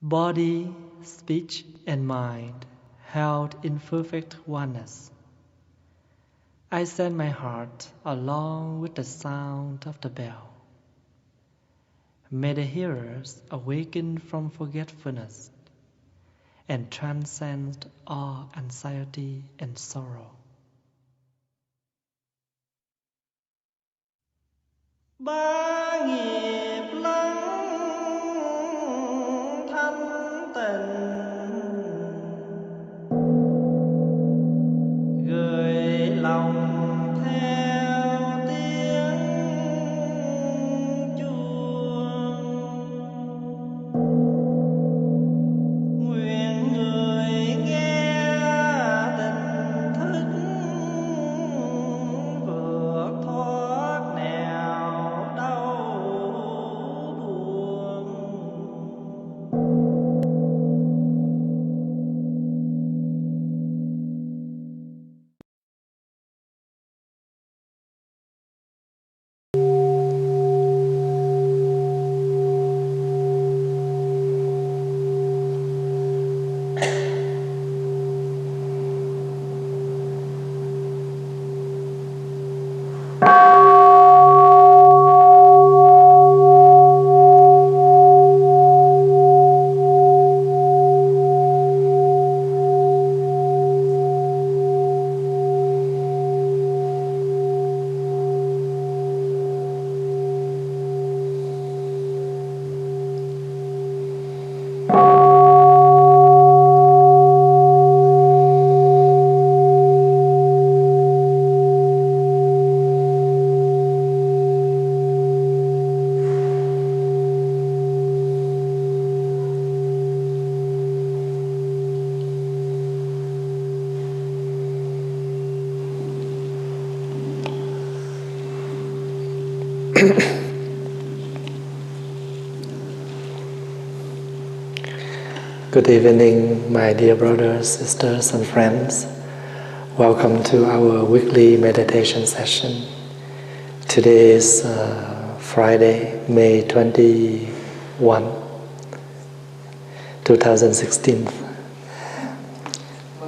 body, speech, and mind held in perfect oneness. I send my heart along with the sound of the bell. May the hearers awaken from forgetfulness and transcend all anxiety and sorrow. Ba nghiệp lắng thanh tịnh, gửi lòng theo tiếng chuông. Nguyện người nghe tỉnh thức, vượt thoát nẻo đau buồn. Good evening, my dear brothers, sisters, and friends. Welcome to our weekly meditation session. Today is Friday, May 21, 2016.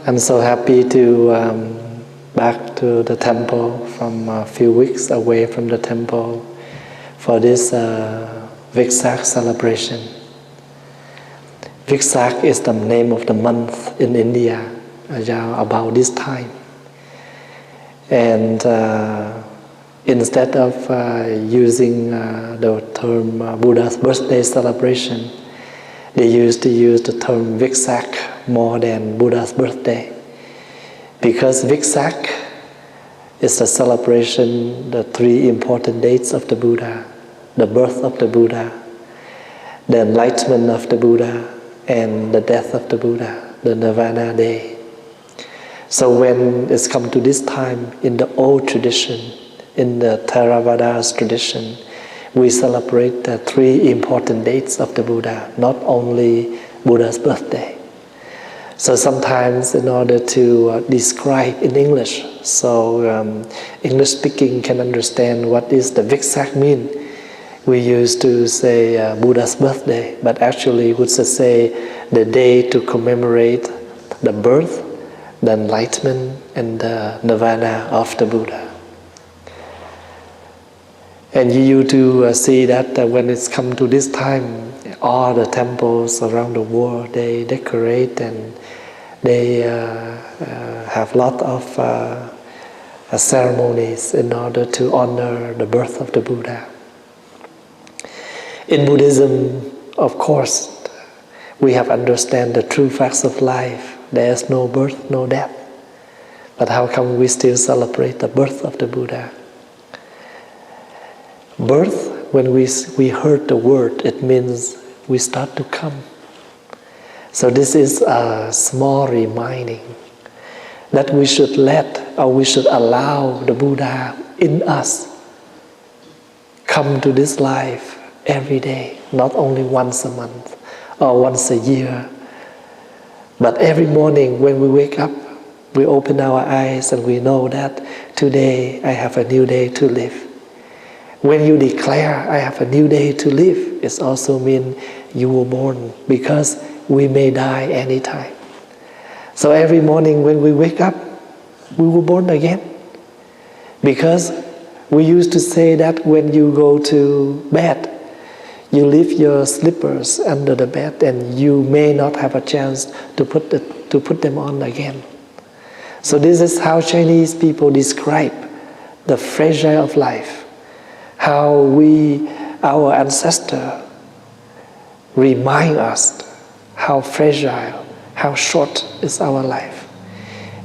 I'm so happy to back to the temple from a few weeks away from the temple for this Vesak celebration. Vesak is the name of the month in India about this time. And instead of using the term Buddha's birthday celebration, they used to use the term Vesak more than Buddha's birthday. Because Vesak is a celebration, the three important dates of the Buddha: the birth of the Buddha, the enlightenment of the Buddha, and the death of the Buddha, the Nirvana day. So when it's come to this time in the old tradition, in the Theravada's tradition, we celebrate the three important dates of the Buddha, not only Buddha's birthday. So sometimes in order to describe in English, so English speaking can understand what is the Vesak mean, we used to say Buddha's birthday, but actually we should say the day to commemorate the birth, the enlightenment, and the nirvana of the Buddha. And you used to see that when it's come to this time, all the temples around the world, they decorate and they have a lot of ceremonies in order to honor the birth of the Buddha. In Buddhism, of course, we have understand the true facts of life. There is no birth, no death. But how come we still celebrate the birth of the Buddha? Birth, when we heard the word, it means we start to come. So this is a small reminding that we should we should allow the Buddha in us come to this life every day, not only once a month or once a year, but every morning when we wake up, we open our eyes and we know that today I have a new day to live. When you declare I have a new day to live, it also means you were born, because we may die anytime. So every morning when we wake up, we were born again. Because we used to say that when you go to bed, you leave your slippers under the bed and you may not have a chance to put them on again. So this is how Chinese people describe the fragile of life. How our ancestors remind us how fragile, how short is our life.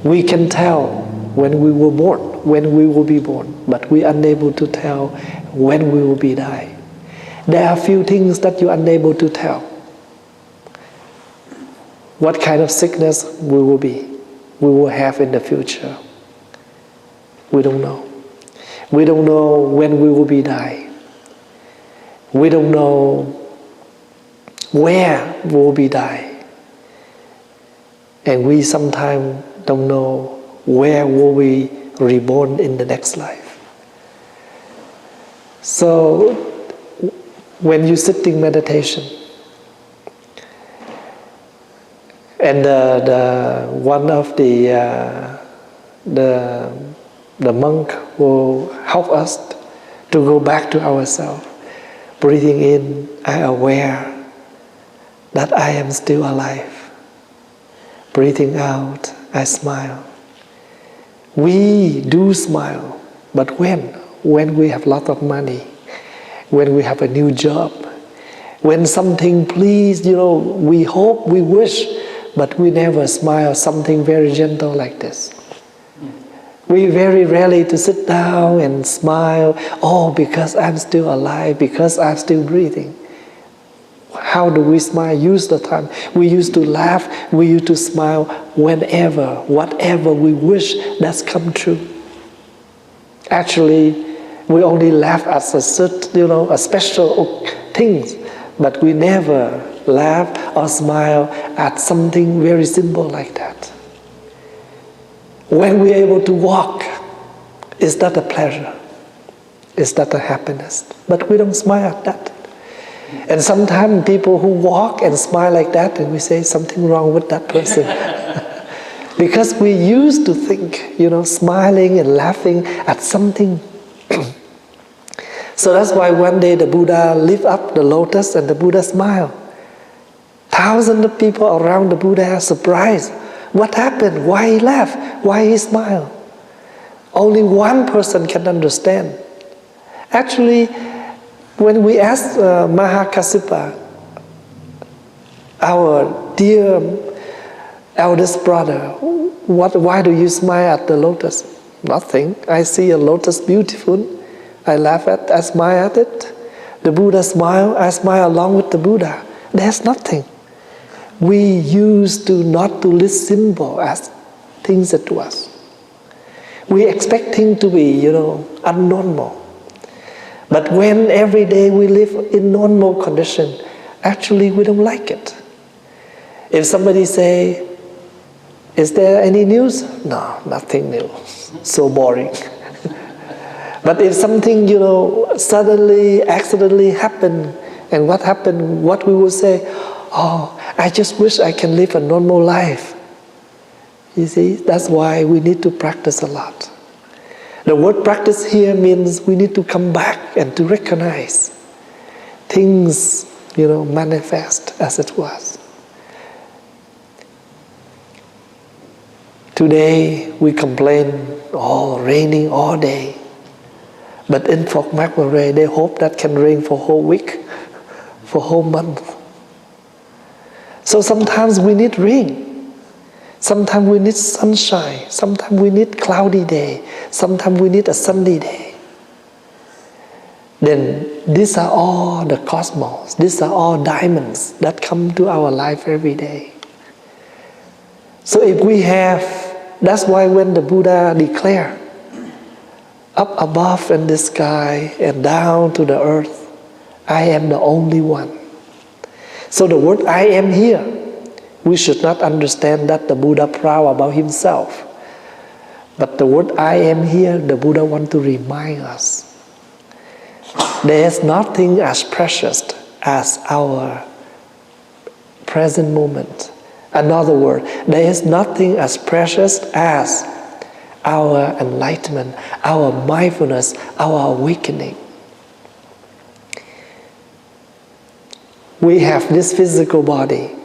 We can tell when we were born, when we will be born, but we are unable to tell when we will be die. There are few things that you're unable to tell. What kind of sickness we will have in the future. We don't know. We don't know when we will be die. We don't know where we will be die. And we sometimes don't know where will we reborn in the next life. So when you sit in meditation, and one of the monk will help us to go back to ourselves. Breathing in, I am aware that I am still alive. Breathing out, I smile. We do smile, but when we have a lot of money, when we have a new job, when something please, we hope, we wish, but we never smile something very gentle like this. We very rarely to sit down and smile, because I'm still alive, because I'm still breathing. How do we smile? Use the time. We used to laugh, we used to smile whenever, whatever we wish, that's come true. Actually, we only laugh at a special things, but we never laugh or smile at something very simple like that. When we're able to walk, is that a pleasure? Is that a happiness? But we don't smile at that. And sometimes people who walk and smile like that, and we say something wrong with that person. Because we used to think, smiling and laughing at something. So that's why one day the Buddha lift up the lotus and the Buddha smiled. Thousands of people around the Buddha are surprised. What happened? Why he laughed? Why he smiled? Only one person can understand. Actually, when we asked Mahakassapa, our dear eldest brother, why do you smile at the lotus? Nothing. I see a lotus beautiful. I laugh I smile at it. The Buddha smile, I smile along with the Buddha. There's nothing. We used to not to list symbol as things to us. We expect things to be, abnormal. But when every day we live in normal condition, actually we don't like it. If somebody say, is there any news? No, nothing new. So boring. But if something, suddenly, accidentally happened, and what happened, what we will say, I just wish I can live a normal life. You see, that's why we need to practice a lot. The word practice here means we need to come back and to recognize things, manifest as it was. Today we complain, raining all day. But in Phật Macquarie, they hope that can rain for whole week, for whole month. So sometimes we need rain. Sometimes we need sunshine. Sometimes we need cloudy day. Sometimes we need a sunny day. Then these are all the cosmos. These are all diamonds that come to our life every day. So if we have, that's why when the Buddha declared, up above in the sky and down to the earth, I am the only one. So the word I am here, we should not understand that the Buddha proud about himself. But the word I am here, the Buddha want to remind us. There is nothing as precious as our present moment. Another word, there is nothing as precious as our enlightenment, our mindfulness, our awakening. We have this physical body.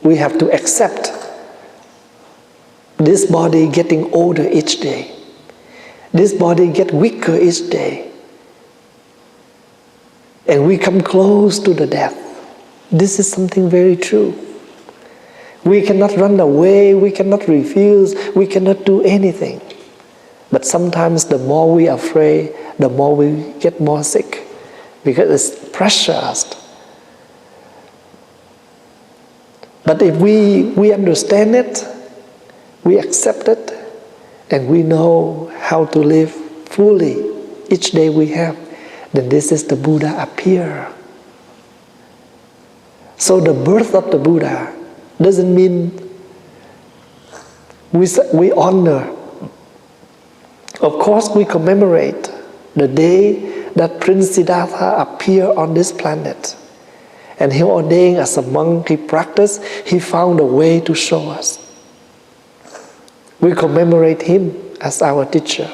We have to accept this body getting older each day. This body gets weaker each day. And we come close to the death. This is something very true. We cannot run away, we cannot refuse, we cannot do anything. But sometimes the more we are afraid, the more we get more sick, because it's pressurized. But if we understand it, we accept it, and we know how to live fully each day we have, then this is the Buddha appear. So the birth of the Buddha doesn't mean we honor. Of course, we commemorate the day that Prince Siddhartha appeared on this planet. And he ordained as a monk, he practiced, he found a way to show us. We commemorate him as our teacher.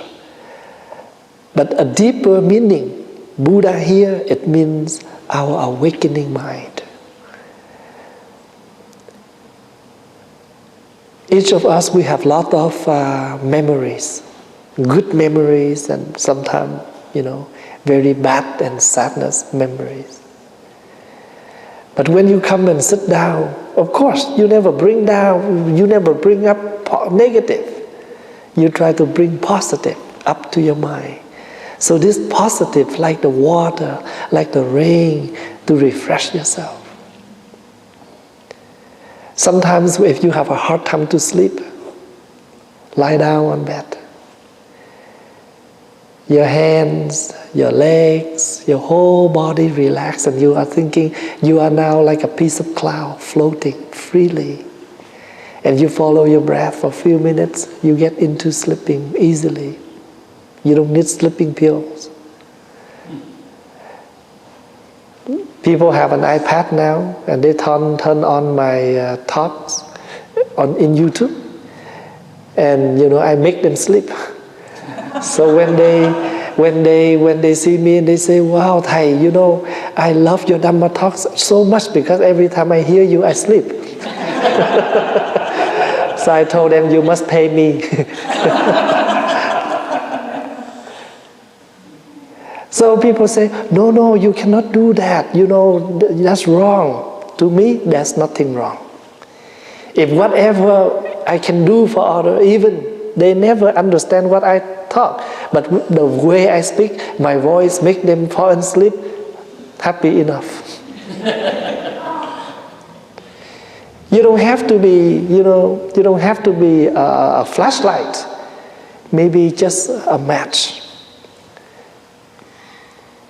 But a deeper meaning, Buddha here, it means our awakening mind. Each of us, we have a lot of memories, good memories, and sometimes, very bad and sadness memories. But when you come and sit down, of course, you never bring up negative. You try to bring positive up to your mind. So this positive, like the water, like the rain, to refresh yourself. Sometimes if you have a hard time to sleep, lie down on bed. Your hands, your legs, your whole body relax, and you are thinking you are now like a piece of cloud floating freely. And you follow your breath for a few minutes, you get into sleeping easily. You don't need sleeping pills. People have an iPad now, and they turn on my talks in YouTube, and I make them sleep. So when they see me and they say, "Wow, Thầy, I love your Dhamma talks so much because every time I hear you, I sleep." So I told them, "You must pay me." So people say, no, you cannot do that. That's wrong. To me, there's nothing wrong. If whatever I can do for others, even they never understand what I talk, but the way I speak, my voice make them fall asleep, happy enough. You don't have to be, a flashlight. Maybe just a match.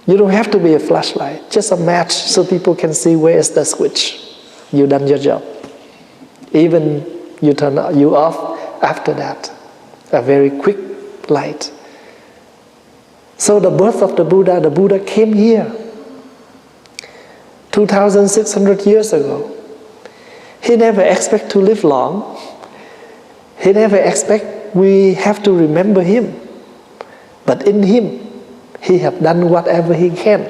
You don't have to be a flashlight, just a match so people can see where is the switch. You done your job. Even you turn you off after that. A very quick light. So the birth of the Buddha came here 2,600 years ago. He never expect to live long. He never expect we have to remember him. But in him, he have done whatever he can.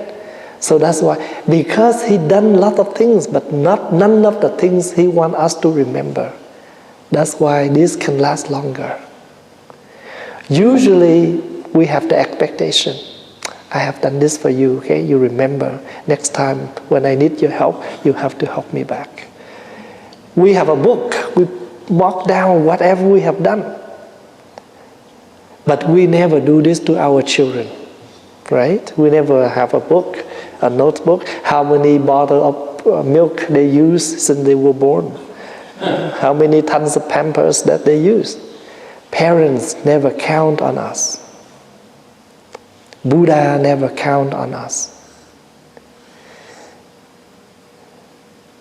So that's why, because he done a lot of things, but none of the things he want us to remember. That's why this can last longer. Usually, we have the expectation. I have done this for you, okay? You remember. Next time, when I need your help, you have to help me back. We have a book. We mark down whatever we have done. But we never do this to our children. Right? We never have a book, a notebook, how many bottles of milk they use since they were born, how many tons of Pampers that they use. Parents never count on us. Buddha never count on us.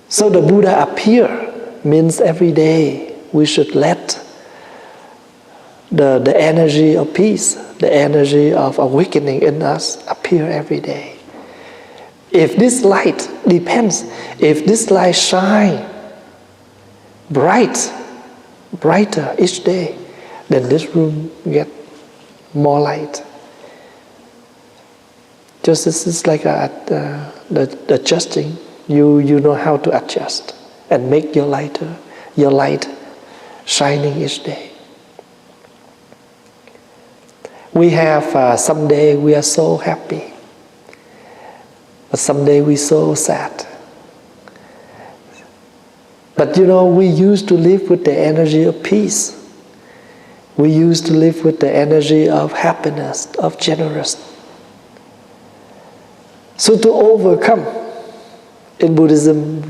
So the Buddha appear means every day we should let the energy of peace, the energy of awakening in us appear every day. If this light depends, if this light shine brighter each day, then this room get more light. Just this is like the adjusting. You know how to adjust and make your light shining each day. We have some day we are so happy, but some day we so sad. But we used to live with the energy of peace. We used to live with the energy of happiness, of generosity. So to overcome, in Buddhism,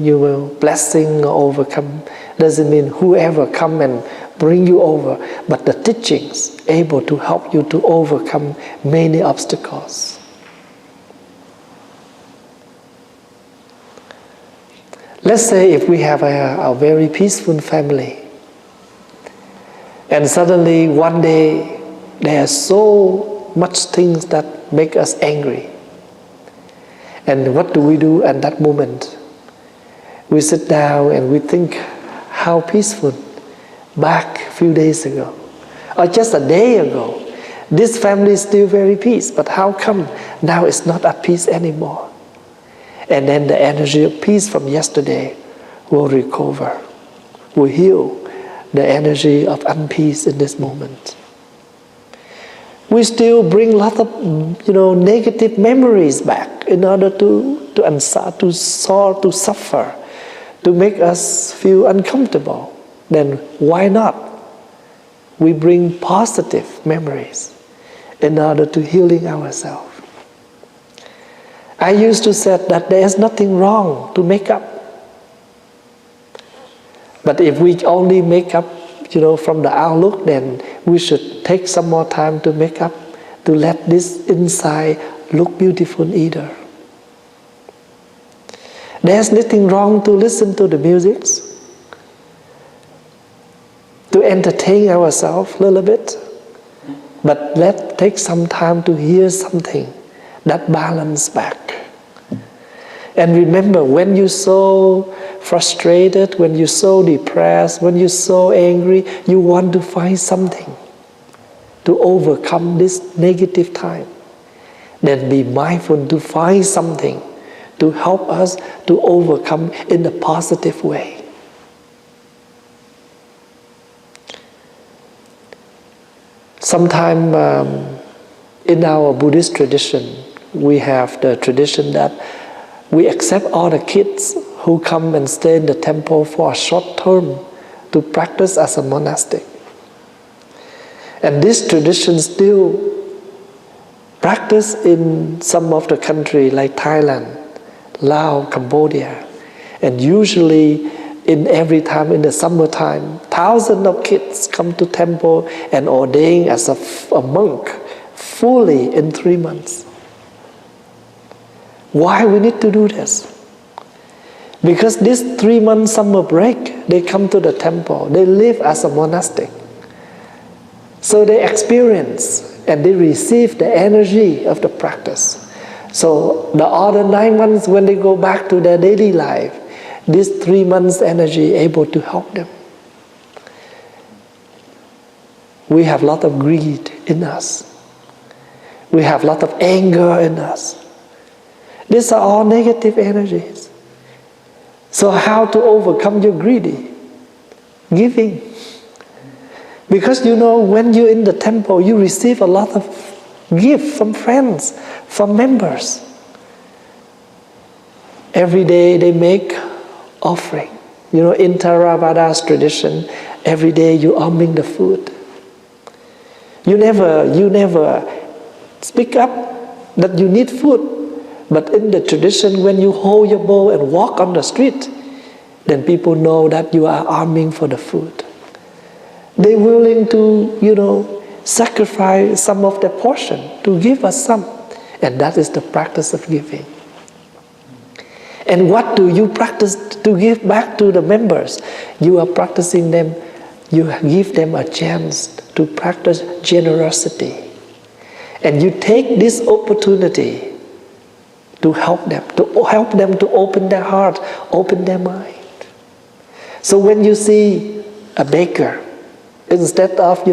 blessing or overcome doesn't mean whoever come and bring you over, but the teachings able to help you to overcome many obstacles. Let's say if we have a very peaceful family, and suddenly one day there are so much things that make us angry. And what do we do at that moment? We sit down and we think how peaceful back a few days ago, or just a day ago, this family is still very peace, but how come now it's not at peace anymore? And then the energy of peace from yesterday will recover, will heal the energy of unpeace in this moment. We still bring a lot of negative memories back in order to suffer, to make us feel uncomfortable. Then why not? We bring positive memories in order to healing ourselves. I used to say that there is nothing wrong to make up. But if we only make up, from the outlook, then we should take some more time to make up, to let this inside look beautiful either. There's nothing wrong to listen to the music, to entertain ourselves a little bit, but let's take some time to hear something that balance back. And remember, when you're so frustrated, when you're so depressed, when you're so angry, you want to find something to overcome this negative time. Then be mindful to find something to help us to overcome in a positive way. Sometime in our Buddhist tradition, we have the tradition that we accept all the kids who come and stay in the temple for a short term to practice as a monastic. And this tradition still practiced in some of the countries like Thailand, Laos, Cambodia. And usually in every time in the summertime, thousands of kids come to temple and ordain as a monk fully in 3 months. Why we need to do this? Because this 3 month summer break, they come to the temple, they live as a monastic. So they experience and they receive the energy of the practice. So the other 9 months when they go back to their daily life, this 3 months energy able to help them. We have a lot of greed in us. We have a lot of anger in us. These are all negative energies. So how to overcome your greedy? Giving. Because when you're in the temple, you receive a lot of gifts from friends, from members. Every day they make offering. In Theravada's tradition, every day you offering the food. You never speak up that you need food. But in the tradition, when you hold your bowl and walk on the street, then people know that you are arming for the food. They're willing to, sacrifice some of their portion to give us some. And that is the practice of giving. And what do you practice to give back to the members? You are practicing them, you give them a chance to practice generosity. And you take this opportunity to help them to open their heart, open their mind. So when you see a baker, instead of,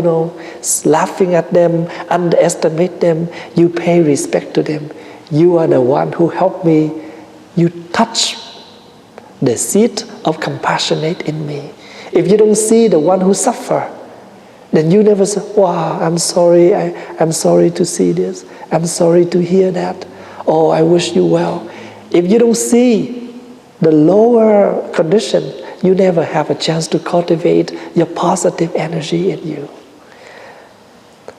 laughing at them, underestimate them, you pay respect to them. You are the one who helped me. You touch the seed of compassionate in me. If you don't see the one who suffer, then you never say, wow, I'm sorry, I'm sorry to see this. I'm sorry to hear that. Oh, I wish you well. If you don't see the lower condition, you never have a chance to cultivate your positive energy in you.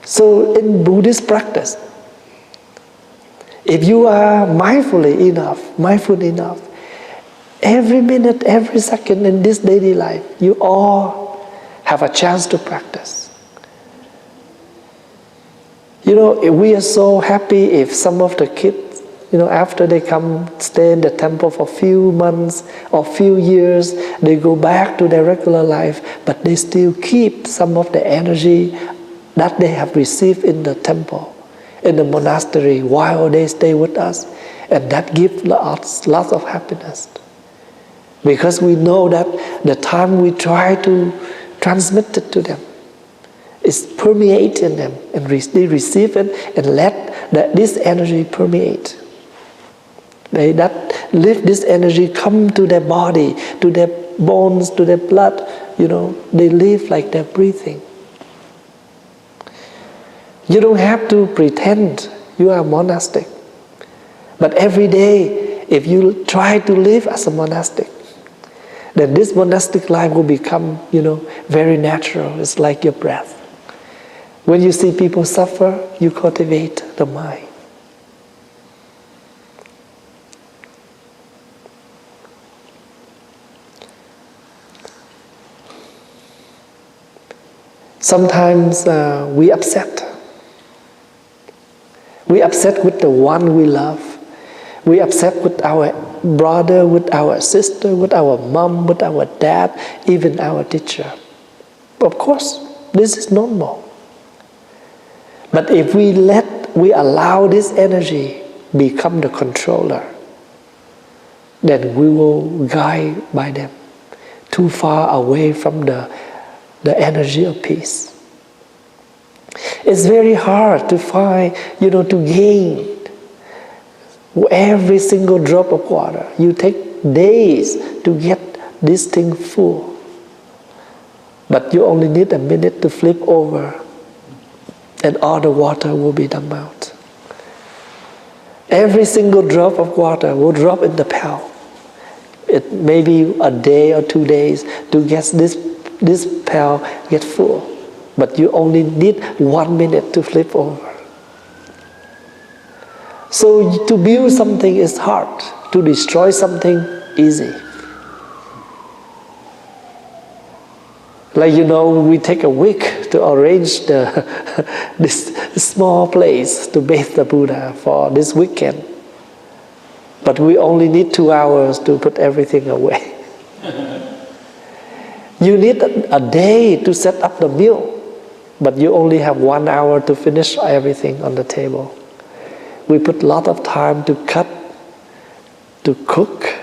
So in Buddhist practice, if you are mindful enough, every minute, every second in this daily life, you all have a chance to practice. We are so happy if some of the kids, after they come stay in the temple for a few months or few years, they go back to their regular life, but they still keep some of the energy that they have received in the temple, in the monastery, while they stay with us. And that gives us lots of happiness. Because we know that the time we try to transmit it to them, it's permeating them, and they receive it and let this energy permeate. They let this energy come to their body, to their bones, to their blood. They live like they're breathing. You don't have to pretend you are monastic. But every day, if you try to live as a monastic, then this monastic life will become, very natural. It's like your breath. When you see people suffer, you cultivate the mind. Sometimes we upset. We upset with the one we love. We upset with our brother, with our sister, with our mom, with our dad, even our teacher. Of course, this is normal. But if we allow this energy become the controller, then we will guide by them too far away from the energy of peace. It's very hard to find, to gain every single drop of water. You take days to get this thing full. But you only need a minute to flip over, and all the water will be dumped out. Every single drop of water will drop in the pail. It may be a day or 2 days to get this pail get full. But you only need 1 minute to flip over. So to build something is hard. To destroy something, easy. Like we take a week to arrange this small place to bathe the Buddha for this weekend. But we only need 2 hours to put everything away. You need a day to set up the meal, but you only have 1 hour to finish everything on the table. We put a lot of time to cut, to cook,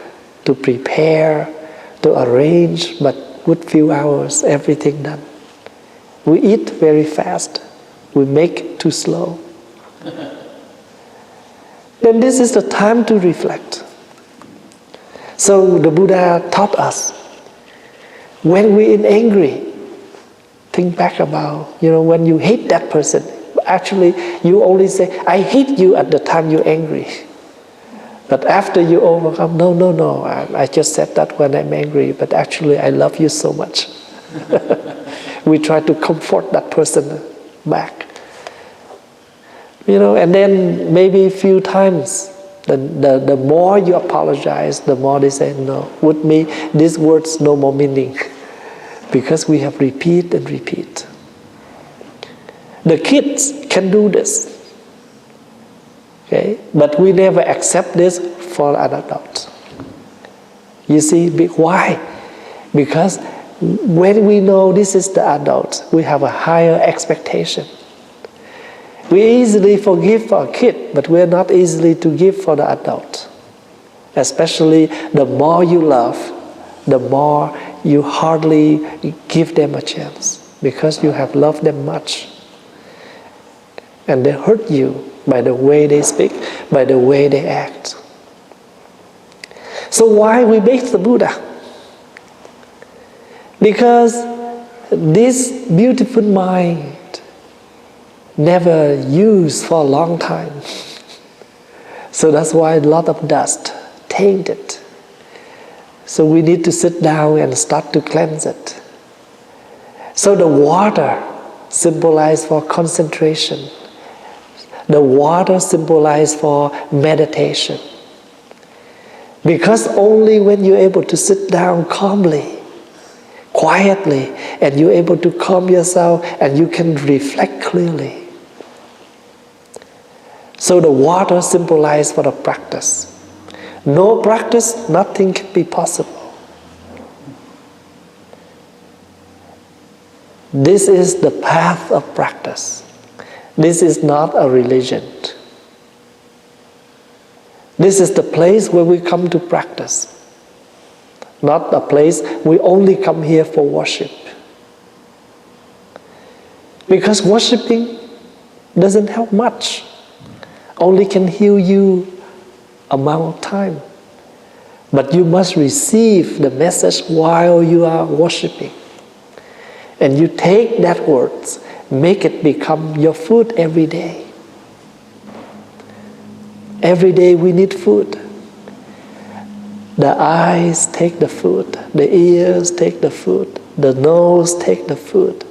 to prepare, to arrange, but with few hours, everything done. We eat very fast. We make too slow. Then this is the time to reflect. So the Buddha taught us, when we're in angry, think back about, when you hate that person. Actually, you only say, I hate you at the time you're angry. But after you overcome, no, I just said that when I'm angry, but actually I love you so much. We try to comfort that person back. And then maybe a few times, the more you apologize, the more they say, no, with me, these words no more meaning. Because we have repeat and repeat. The kids can do this. Okay? But we never accept this for an adult. You see, why? Because when we know this is the adult, we have a higher expectation. We easily forgive for a kid, but we're not easily to give for the adult. Especially the more you love, the more you hardly give them a chance because you have loved them much. And they hurt you by the way they speak, by the way they act. So why we make the Buddha? Because this beautiful mind never used for a long time. So that's why a lot of dust, tainted. So we need to sit down and start to cleanse it. So the water symbolizes for concentration. The water symbolizes for meditation. Because only when you're able to sit down calmly, quietly, and you're able to calm yourself and you can reflect clearly. So the water symbolizes for the practice. No practice, nothing can be possible. This is the path of practice. This is not a religion. This is the place where we come to practice. Not a place we only come here for worship. Because worshiping doesn't help much. Only can heal you amount of time. But you must receive the message while you are worshiping. And you take that words, make it become your food every day. Every day we need food. The eyes take the food, the ears take the food, the nose take the food.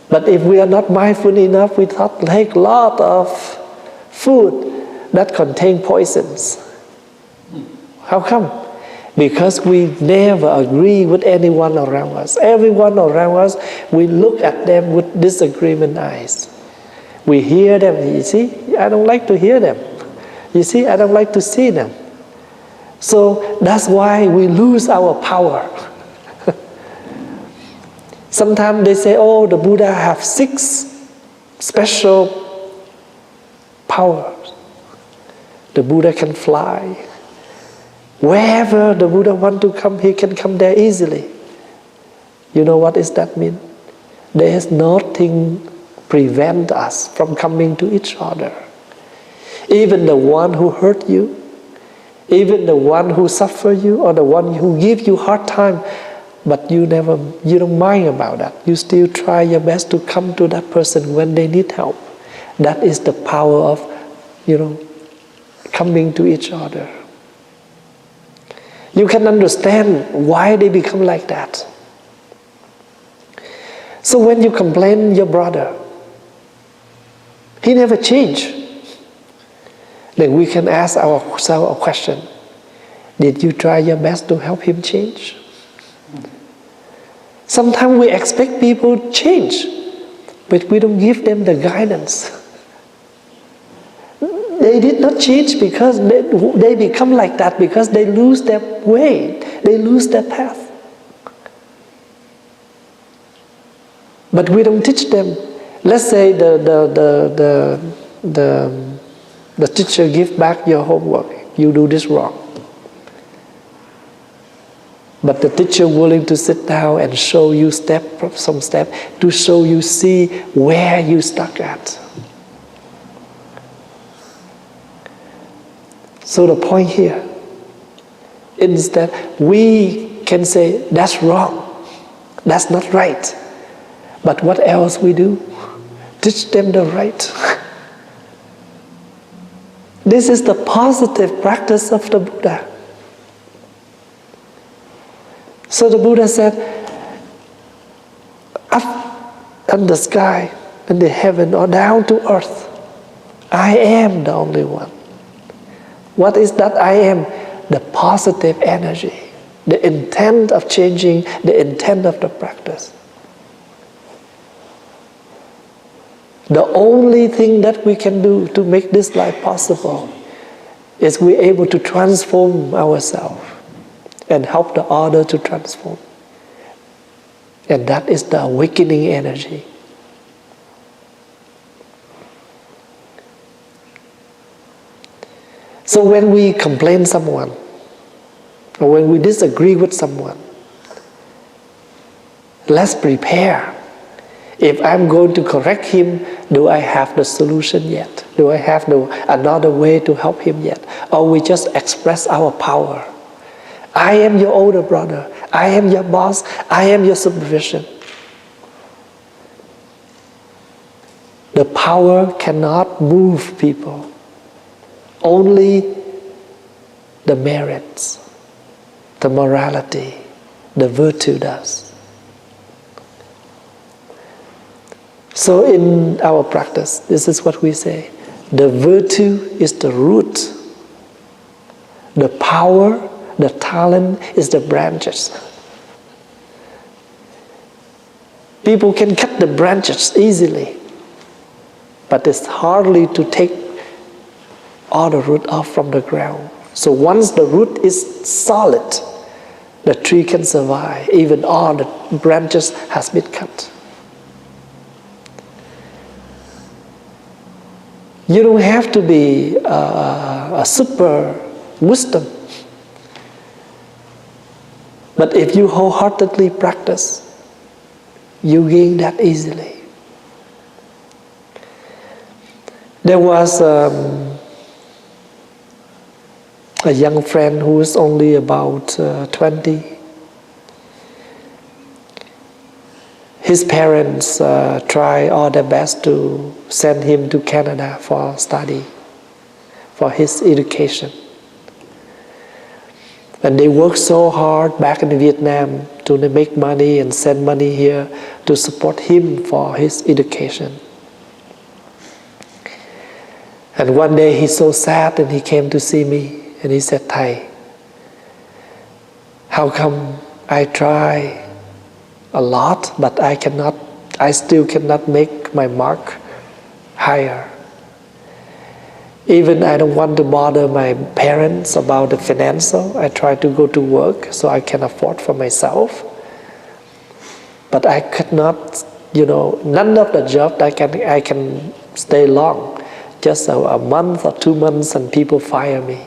But if we are not mindful enough, we take a lot of food that contain poisons. How come? Because we never agree with anyone around us. Everyone around us, we look at them with disagreement eyes. We hear them, you see, I don't like to hear them. You see, I don't like to see them. So that's why we lose our power. Sometimes they say, oh, the Buddha have 6 special powers. The Buddha can fly. Wherever the Buddha want to come, he can come there easily. You know what does that mean? There is nothing prevent us from coming to each other. Even the one who hurt you, even the one who suffer you, or the one who give you hard time, but you don't mind about that. You still try your best to come to that person when they need help. That is the power of, coming to each other. You can understand why they become like that. So when you complain your brother, he never changed. Then we can ask ourselves a question. Did you try your best to help him change? Sometimes we expect people to change, but we don't give them the guidance. They did not change because they become like that because they lose their way, they lose their path. But we don't teach them. Let's say the teacher give back your homework. You do this wrong. But the teacher willing to sit down and show you some step to show you see where you stuck at. So the point here is that we can say that's wrong, that's not right. But what else we do? Teach them the right. This is the positive practice of the Buddha. So the Buddha said, up in the sky, in the heaven, or down to earth, I am the only one. What is that I am? The positive energy, the intent of changing, the intent of the practice. The only thing that we can do to make this life possible is we're able to transform ourselves and help the other to transform. And that is the awakening energy. So when we complain someone, or when we disagree with someone, let's prepare. If I'm going to correct him, do I have the solution yet? Do I have another way to help him yet? Or we just express our power? I am your older brother. I am your boss. I am your supervision. The power cannot move people. Only the merits, the morality, the virtue does. So in our practice, this is what we say. The virtue is the root. The power, the talent is the branches. People can cut the branches easily, but it's hardly to take all the root off from the ground. So once the root is solid, the tree can survive, even all the branches has been cut. You don't have to be a super wisdom. But if you wholeheartedly practice, you gain that easily. There was a young friend who was only about 20. His parents try all their best to send him to Canada for study, for his education. And they worked so hard back in Vietnam to make money and send money here to support him for his education. And one day he's so sad and he came to see me and he said, Thầy, how come I try a lot but I still cannot make my mark higher? Even I don't want to bother my parents about the financial. I try to go to work so I can afford for myself. But I could not, none of the job I can stay long. Just a month or 2 months and people fire me.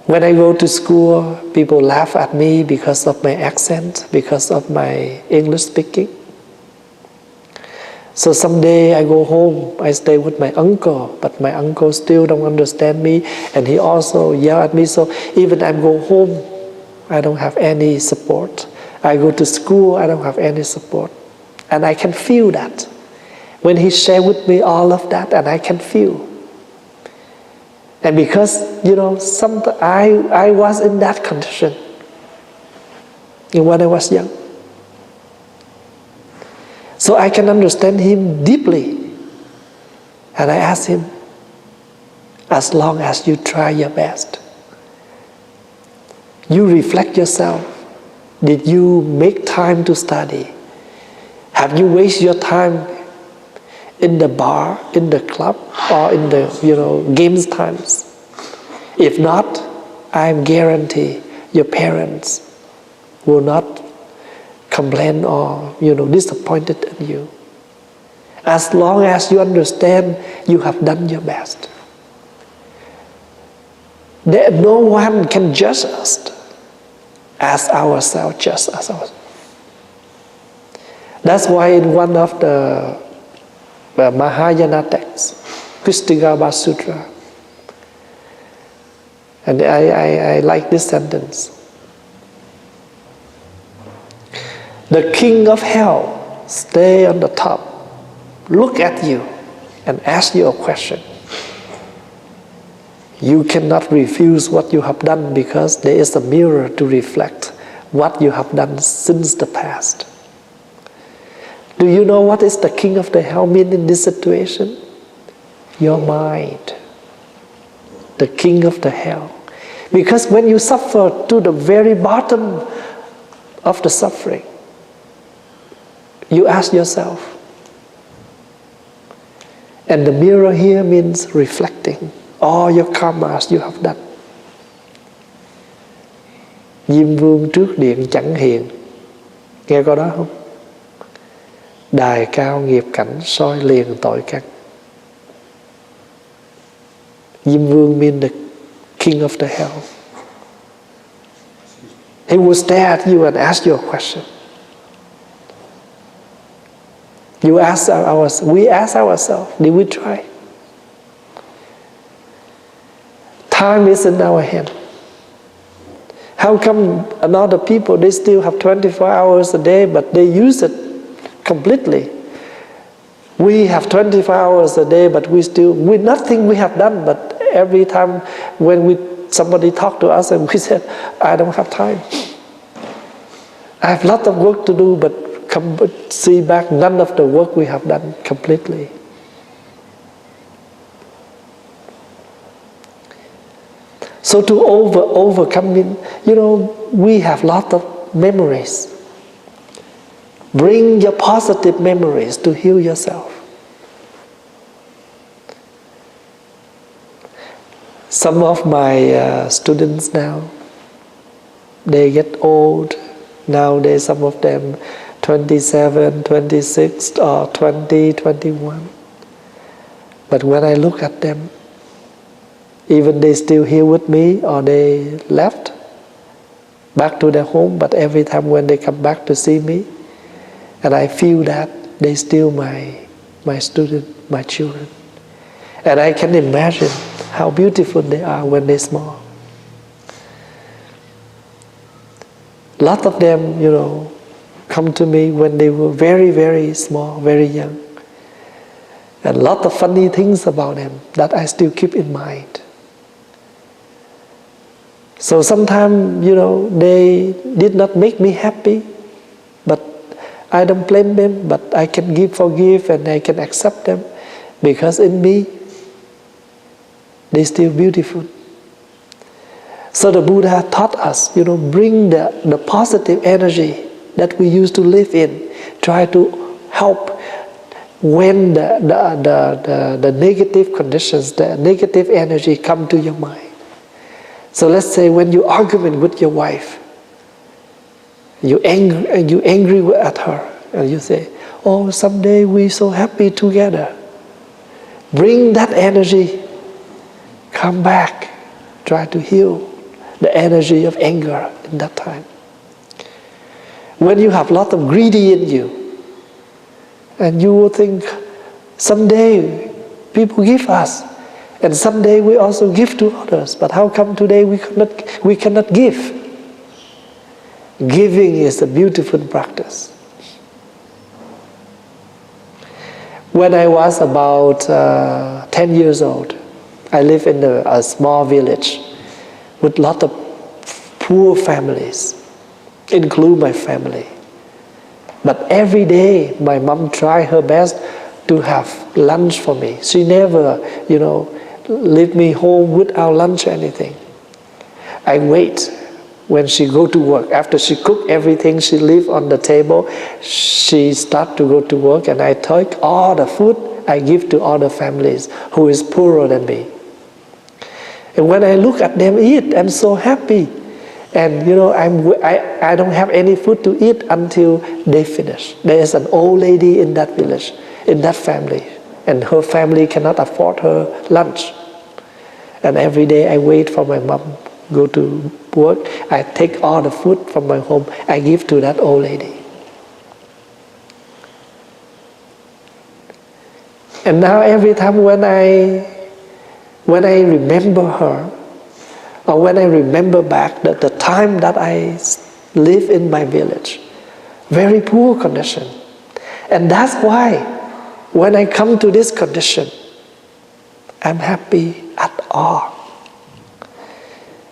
When I go to school, people laugh at me because of my accent, because of my English speaking. So someday I go home, I stay with my uncle, but my uncle still don't understand me, and he also yell at me. So even I go home, I don't have any support. I go to school, I don't have any support. And I can feel that. When he shared with me all of that, and I can feel. And because, I was in that condition when I was young. So I can understand him deeply. And I asked him, as long as you try your best, you reflect yourself. Did you make time to study? Have you wasted your time in the bar, in the club, or in the games times? If not, I guarantee your parents will not complain or disappointed in you. As long as you understand you have done your best. No one can judge us as ourselves, just as ourselves. That's why in one of the Mahayana texts, Kristigaba Sutra, and I like this sentence. The king of hell stay on the top, look at you and ask you a question. You cannot refuse what you have done because there is a mirror to reflect what you have done since the past. Do you know what is the king of the hell mean in this situation? Your mind. The king of the hell. Because when you suffer to the very bottom of the suffering, you ask yourself. And the mirror here means reflecting all your karmas you have done. Diêm vương trước điện chẳng hiền. Nghe câu đó không? Đài cao nghiệp cảnh soi liền tội căn. Diêm vương means the king of the hell. He will stare at you and ask you a question. We ask ourselves, did we try? Time is in our hand. How come another people, they still have 24 hours a day, but they use it completely? We have 24 hours a day, but nothing we have done, but every time when somebody talk to us and we said, I don't have time. I have a lot of work to do, but see back, none of the work we have done completely. So to overcome it, we have lot of memories. Bring your positive memories to heal yourself. Some of my students now, they get old. Nowadays, some of them 27, 26, or 20, 21. But when I look at them, even they still here with me or they left back to their home, but every time when they come back to see me, and I feel that they still my student, my children. And I can imagine how beautiful they are when they're small. A lot of them, come to me when they were very, very small, very young. And a lot of funny things about them that I still keep in mind. So sometimes, they did not make me happy, but I don't blame them, but I can forgive and I can accept them because in me, they're still beautiful. So the Buddha taught us, bring the positive energy that we used to live in. Try to help when the negative conditions, the negative energy come to your mind. So let's say when you argument with your wife, you angry at her, and you say, oh, someday we're so happy together. Bring that energy, come back, try to heal the energy of anger in that time. When you have a lot of greedy in you, and you will think, someday people give us, and someday we also give to others. But how come today we cannot give? Giving is a beautiful practice. When I was about 10 years old, I lived in a small village with a lot of poor families, include my family. But every day, my mom tried her best to have lunch for me. She never, leave me home without lunch or anything. I wait when she go to work. After she cook everything, she leave on the table. She start to go to work, and I take all the food I give to other families who is poorer than me. And when I look at them eat, I'm so happy. And I don't have any food to eat until they finish. There is an old lady in that village, in that family, and her family cannot afford her lunch. And every day I wait for my mom go to work. I take all the food from my home, I give to that old lady. And now every time when I remember her, or when I remember back the time that I live in my village, very poor condition. And that's why when I come to this condition, I'm happy at all.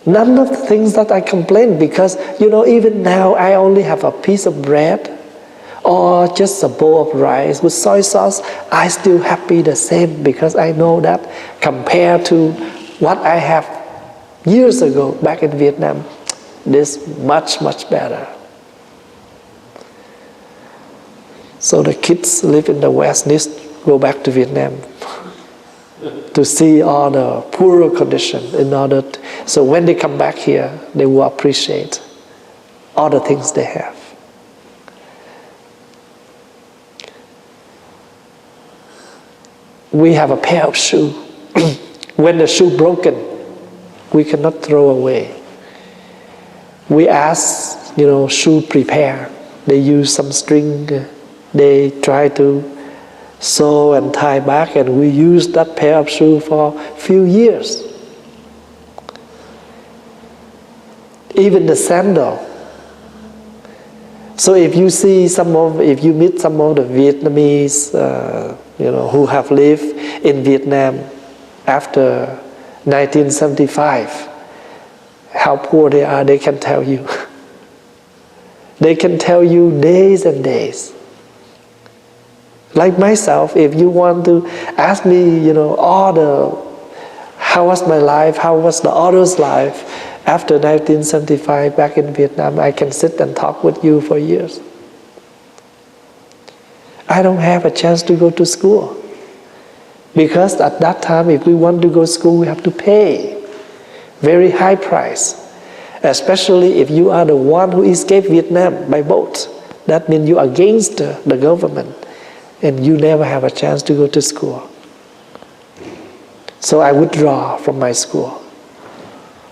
None of the things that I complain, because even now I only have a piece of bread or just a bowl of rice with soy sauce, I still happy the same, because I know that compared to what I have years ago back in Vietnam, this much, much better. So the kids live in the West need to go back to Vietnam to see all the poorer condition so when they come back here, they will appreciate all the things they have. We have a pair of shoes. When the shoe broken, we cannot throw away. we ask, shoe prepare. They use some string, they try to sew and tie back, and we use that pair of shoe for a few years. Even the sandal. So if you meet some of the Vietnamese, who have lived in Vietnam after 1975, how poor they are, they can tell you. They can tell you days and days. Like myself, if you want to ask me, how was my life, how was the others' life after 1975 back in Vietnam, I can sit and talk with you for years. I don't have a chance to go to school. Because at that time, if we want to go to school, we have to pay very high price. Especially if you are the one who escaped Vietnam by boat. That means you are against the government and you never have a chance to go to school. So I withdraw from my school.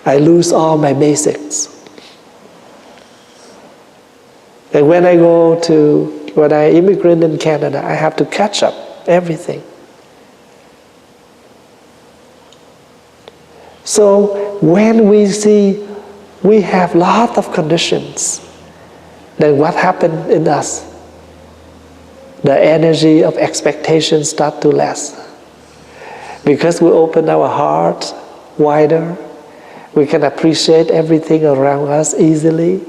I lose all my basics. And when I immigrate in Canada, I have to catch up everything. So when we see we have lot of conditions, then what happened in us? The energy of expectation start to less. Because we open our heart wider, we can appreciate everything around us easily.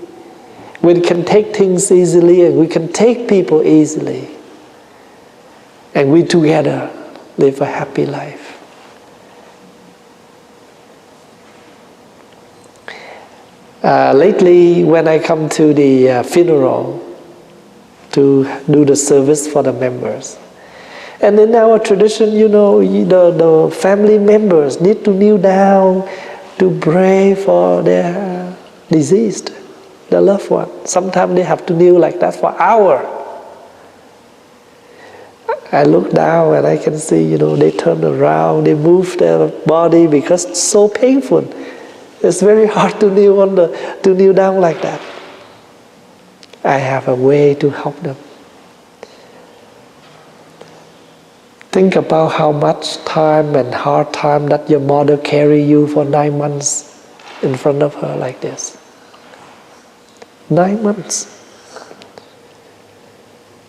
We can take things easily and we can take people easily. And we together live a happy life. Lately, when I come to the funeral to do the service for the members, and in our tradition, the family members need to kneel down to pray for their deceased, the loved one. Sometimes they have to kneel like that for hours. I look down and I can see, they turn around, they move their body because it's so painful. It's very hard to kneel down like that. I have a way to help them. Think about how much time and hard time that your mother carried you for 9 months in front of her like this. 9 months.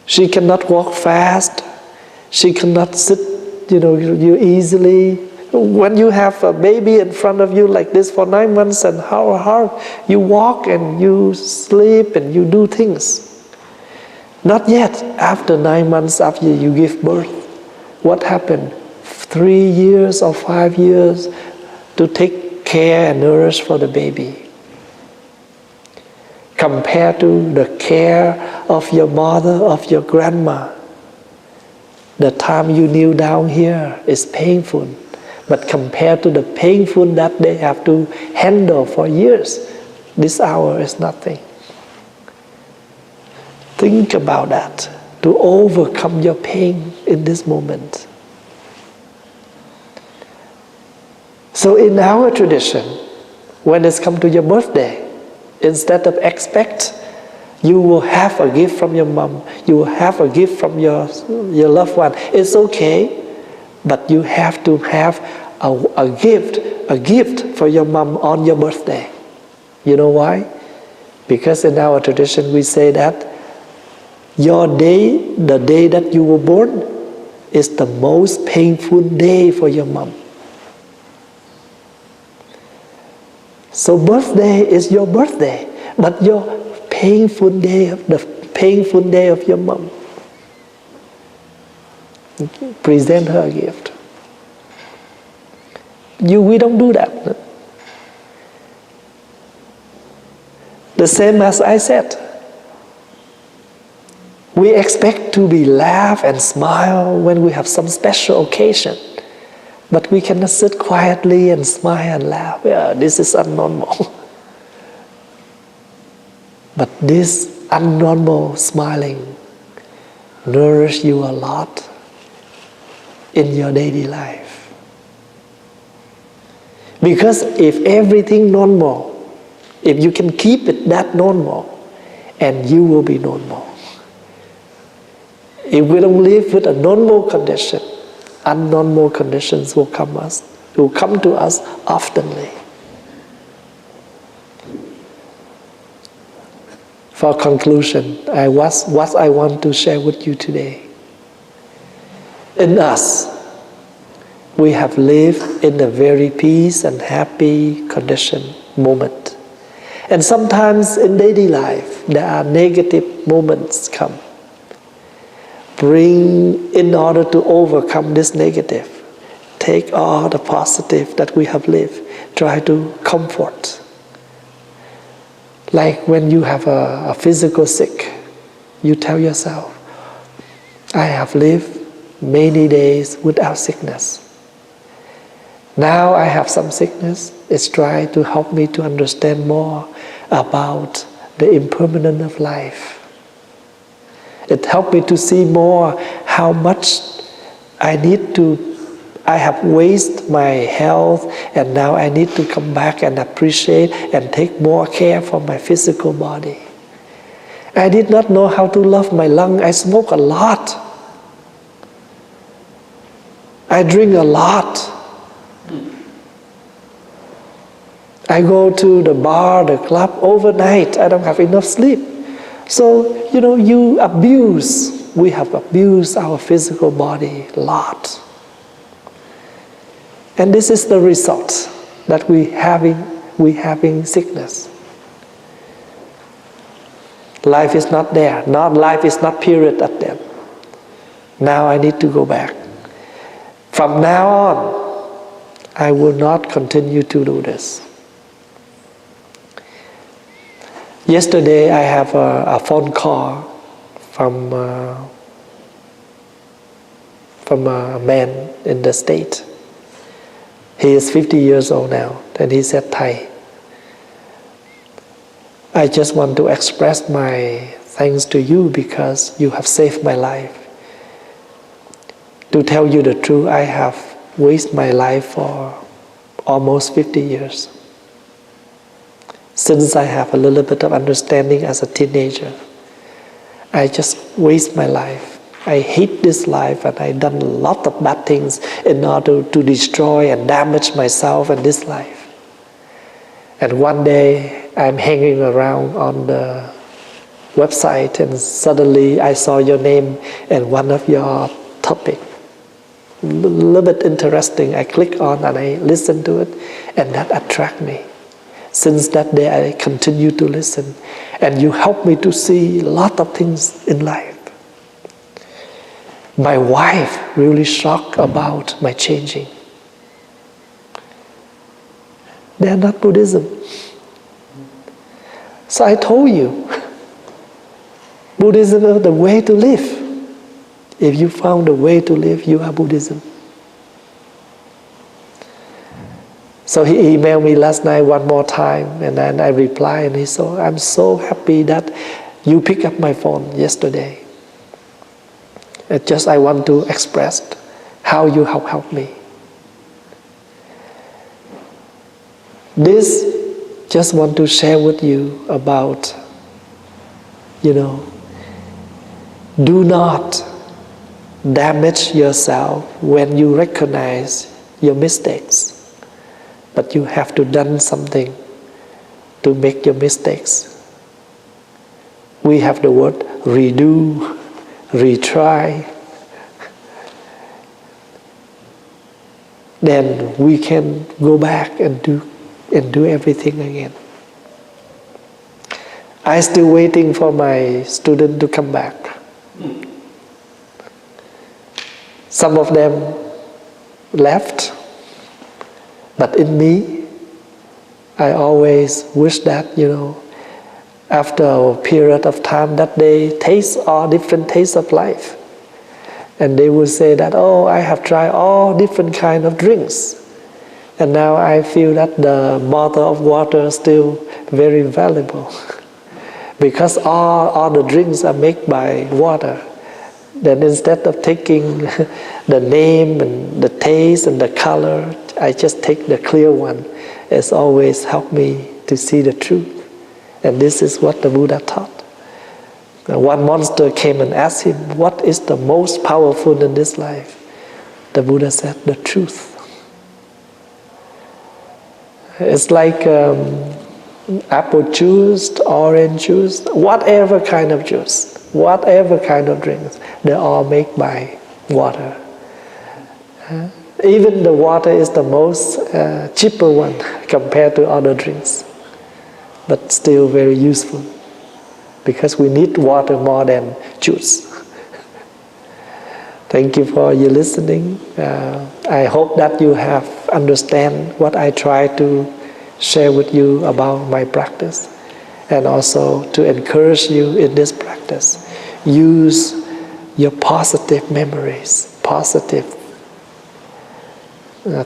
She cannot walk fast. She cannot sit, you easily. When you have a baby in front of you like this for 9 months, and how hard you walk and you sleep and you do things. Not yet. After 9 months after you give birth, what happened? 3 years or 5 years to take care and nourish for the baby. Compared to the care of your mother, of your grandma, the time you kneel down here is painful. But compared to the painful that they have to handle for years, this hour is nothing. Think about that, to overcome your pain in this moment. So in our tradition, when it's come to your birthday, instead of expect, you will have a gift from your mom, you will have a gift from your loved one. It's okay, but you have to have a gift for your mom on your birthday. You know why? Because in our tradition we say that your day, the day that you were born, is the most painful day for your mom. So birthday is your birthday, but your painful day of your mom. Present her a gift. We don't do that. The same as I said. We expect to be laugh and smile when we have some special occasion. But we cannot sit quietly and smile and laugh. Yeah, this is abnormal. But this abnormal smiling nourish you a lot in your daily life. Because if everything normal, If you can keep it that normal, and you will be normal. If we don't live with a normal condition, abnormal conditions will come to us oftenly. For conclusion, what I want to share with you today. In us, we have lived in a very peace and happy condition moment. And sometimes in daily life, there are negative moments come. In order to overcome this negative, take all the positive that we have lived, try to comfort. Like when you have a physical sick, you tell yourself, I have lived many days without sickness. Now I have some sickness. It's trying to help me to understand more about the impermanence of life. It helped me to see more how much I have wasted my health, and now I need to come back and appreciate and take more care for my physical body. I did not know how to love my lung. I smoke a lot. I drink a lot. I go to the bar, the club overnight. I don't have enough sleep. So, we have abused our physical body a lot. And this is the result that we having sickness. Life is not there. Life is not period at them. Now I need to go back. From now on, I will not continue to do this. Yesterday I have a phone call from a man in the States. He is 50 years old now, and he said, Thầy, I just want to express my thanks to you because you have saved my life. To tell you the truth, I have wasted my life for almost 50 years. Since I have a little bit of understanding as a teenager, I just waste my life. I hate this life, and I've done a lot of bad things in order to destroy and damage myself and this life. And one day, I'm hanging around on the website, and suddenly I saw your name and one of your topic. A little bit interesting. I click on and I listen to it, and that attracted me. Since that day, I continue to listen, and you help me to see a lot of things in life. My wife really shocked about my changing. They are not Buddhism. So I told you, Buddhism is the way to live. If you found a way to live, you are Buddhism. So he emailed me last night one more time, and then I replied, and he said, I'm so happy that you picked up my phone yesterday. I want to express how you have helped me. This, just want to share with you about, do not damage yourself when you recognize your mistakes. But you have to do something to make your mistakes. We have the word redo, retry. Then we can go back and do everything again. I'm still waiting for my student to come back. Some of them left. But in me, I always wish that, after a period of time that they taste all different tastes of life. And they will say that, I have tried all different kind of drinks. And now I feel that the bottle of water is still very valuable. Because all the drinks are made by water. Then instead of taking the name and the taste and the color, I just take the clear one. It's always helped me to see the truth. And this is what the Buddha taught. One monster came and asked him, what is the most powerful in this life? The Buddha said, the truth. It's like apple juice, orange juice, whatever kind of juice, whatever kind of drinks, they're all made by water. Even the water is the most cheaper one compared to other drinks, but still very useful, because we need water more than juice. Thank you for your listening. I hope that you have understand what I try to share with you about my practice, and also to encourage you in this practice. Use your positive memories, positive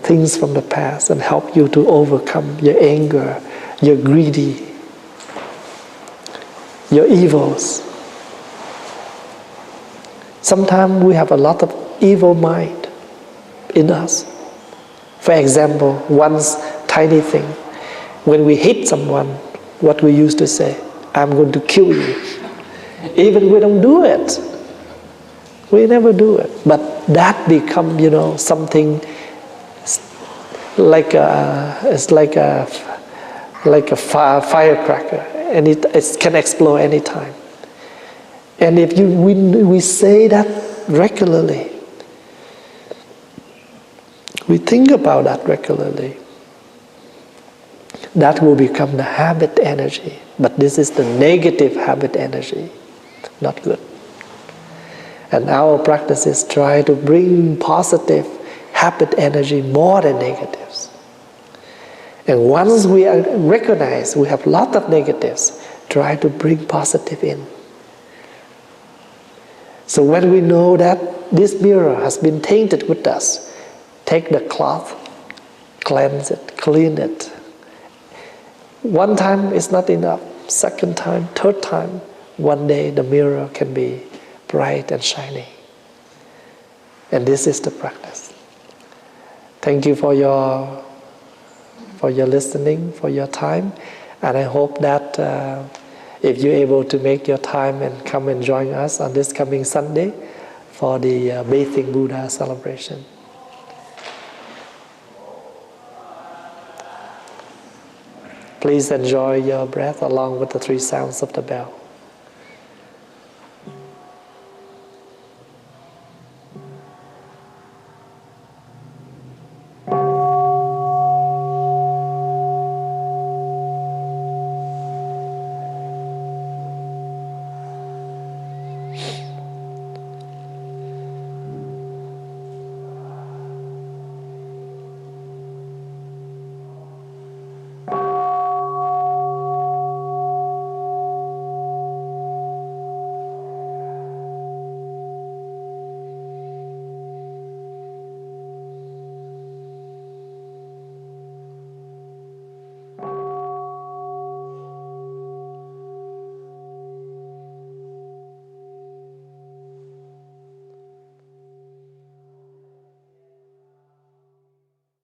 things from the past, and help you to overcome your anger, your greedy, your evils. Sometimes we have a lot of evil mind in us. For example, one tiny thing. When we hit someone, what we used to say, I'm going to kill you. Even we don't do it. We never do it. But that become, something like it's like a firecracker, and it can explode anytime. And if we say that regularly, we think about that regularly, that will become the habit energy. But this is the negative habit energy, not good. And our practices try to bring positive habit energy more than negatives. And once we recognize we have a lot of negatives, try to bring positive in. So when we know that this mirror has been tainted with dust, take the cloth, cleanse it, clean it. One time is not enough. Second time, third time, one day the mirror can be bright and shiny. And this is the practice. Thank you for your listening, for your time. And I hope that if you're able to make your time and come and join us on this coming Sunday for the Bathing Buddha celebration. Please enjoy your breath along with the 3 sounds of the bell.